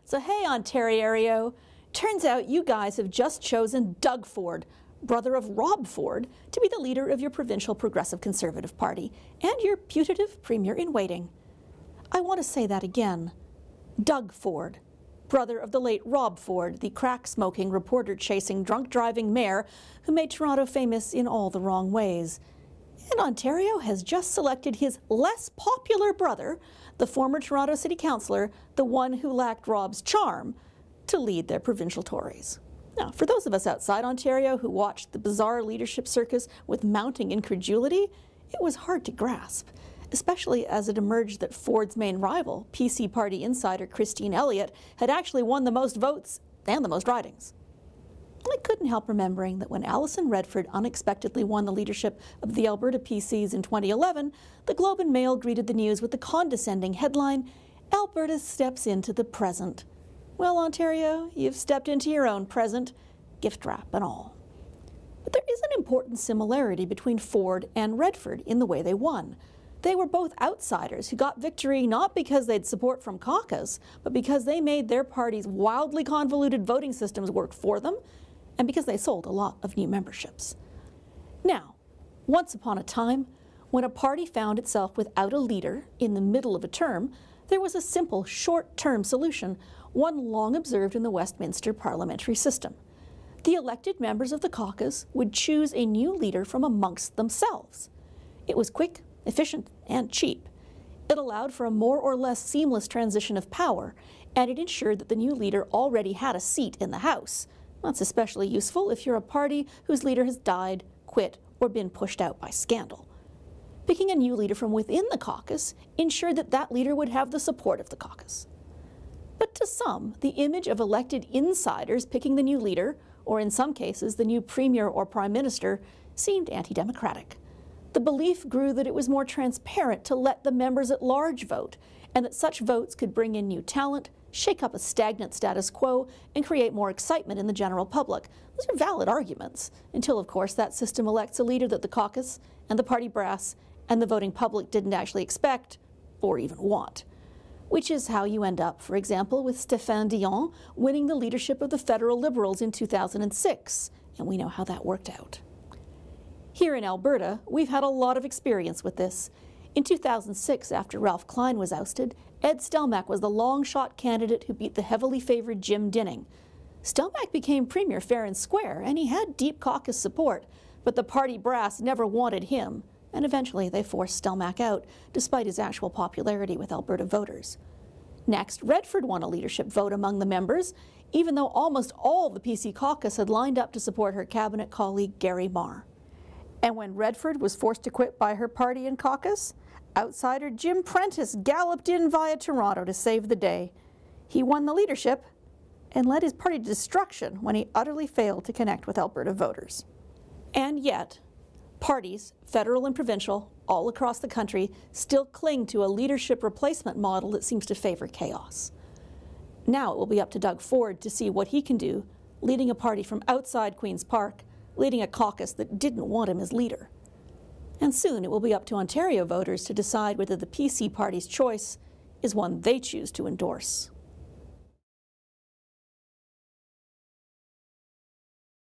So hey, Ontario, turns out you guys have just chosen Doug Ford, brother of Rob Ford, to be the leader of your provincial Progressive Conservative Party and your putative premier-in-waiting. I want to say that again. Doug Ford, brother of the late Rob Ford, the crack-smoking, reporter-chasing, drunk-driving mayor who made Toronto famous in all the wrong ways. And Ontario has just selected his less popular brother, the former Toronto City Councillor, the one who lacked Rob's charm, to lead their provincial Tories. Now, for those of us outside Ontario who watched the bizarre leadership circus with mounting incredulity, it was hard to grasp, especially as it emerged that Ford's main rival, PC Party insider Christine Elliott, had actually won the most votes and the most ridings. I couldn't help remembering that when Alison Redford unexpectedly won the leadership of the Alberta PCs in 2011, the Globe and Mail greeted the news with the condescending headline, "Alberta steps into the present." Well, Ontario, you've stepped into your own present, gift wrap and all. But there is an important similarity between Ford and Redford in the way they won. They were both outsiders who got victory not because they had support from caucus, but because they made their party's wildly convoluted voting systems work for them, and because they sold a lot of new memberships. Now, once upon a time, when a party found itself without a leader in the middle of a term, there was a simple, short-term solution, one long observed in the Westminster parliamentary system. The elected members of the caucus would choose a new leader from amongst themselves. It was quick, efficient, and cheap. It allowed for a more or less seamless transition of power, and it ensured that the new leader already had a seat in the House. That's especially useful if you're a party whose leader has died, quit, or been pushed out by scandal. Picking a new leader from within the caucus ensured that that leader would have the support of the caucus. But to some, the image of elected insiders picking the new leader, or in some cases the new premier or prime minister, seemed anti-democratic. The belief grew that it was more transparent to let the members at large vote, and that such votes could bring in new talent, shake up a stagnant status quo, and create more excitement in the general public. Those are valid arguments, until of course that system elects a leader that the caucus and the party brass and the voting public didn't actually expect or even want. Which is how you end up, for example, with Stéphane Dion winning the leadership of the federal Liberals in 2006, and we know how that worked out. Here in Alberta, we've had a lot of experience with this. In 2006, after Ralph Klein was ousted, Ed Stelmach was the long-shot candidate who beat the heavily favored Jim Dinning. Stelmach became premier fair and square, and he had deep caucus support, but the party brass never wanted him, and eventually they forced Stelmach out, despite his actual popularity with Alberta voters. Next, Redford won a leadership vote among the members, even though almost all the PC caucus had lined up to support her cabinet colleague Gary Marr. And when Redford was forced to quit by her party and caucus, outsider Jim Prentice galloped in via Toronto to save the day. He won the leadership and led his party to destruction when he utterly failed to connect with Alberta voters. And yet, parties, federal and provincial, all across the country, still cling to a leadership replacement model that seems to favor chaos. Now it will be up to Doug Ford to see what he can do, leading a party from outside Queen's Park, leading a caucus that didn't want him as leader. And soon it will be up to Ontario voters to decide whether the PC party's choice is one they choose to endorse.